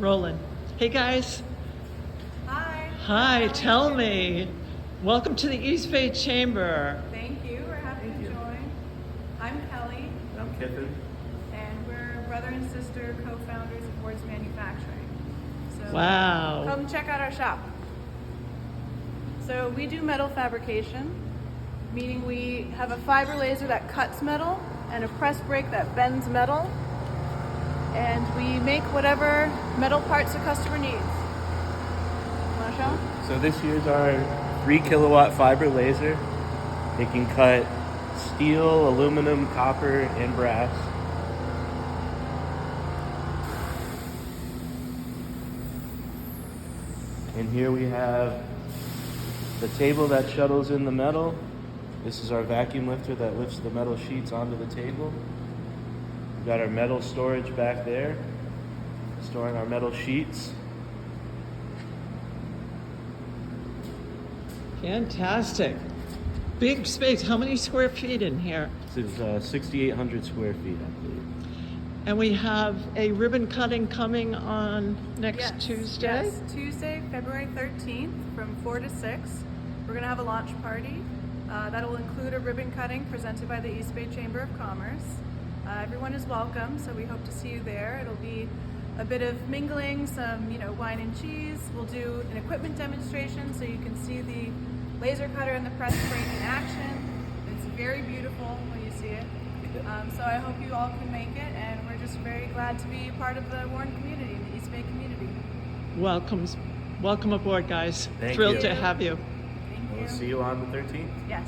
Rolling. Hey guys. Hi. Hi, tell me. Welcome to the East Bay Chamber. Thank you. We're happy to join. I'm Kelly. I'm Kiffin. And we're brother and sister co-founders of Words Manufacturing. So Wow. come check out our shop. So we do metal fabrication, meaning we have a fiber laser that cuts metal and a press brake that bends metal. And we make whatever metal parts the customer needs. You want to show 'em? So this here's our 3 kilowatt fiber laser. It can cut steel, aluminum, copper, and brass. And here we have the table that shuttles in the metal. This is our vacuum lifter that lifts the metal sheets onto the table. We've got our metal storage back there, storing our metal sheets. Fantastic. Big space. How many square feet in here? This is 6,800 square feet, I believe. And we have a ribbon cutting coming on next Tuesday? Yes, Tuesday, February 13th from 4 to 6. We're going to have a launch party. That'll include a ribbon cutting presented by the East Bay Chamber of Commerce. Everyone is welcome, so we hope to see you there. It'll be a bit of mingling, some wine and cheese. We'll do an equipment demonstration so you can see the laser cutter and the press brake in action. It's very beautiful when you see it. So I hope you all can make it, and we're just very glad to be part of the Warren community, the East Bay community. Welcome aboard, guys. Thank Thrilled you. to have you. Thank you. We'll see you on the 13th. Yes.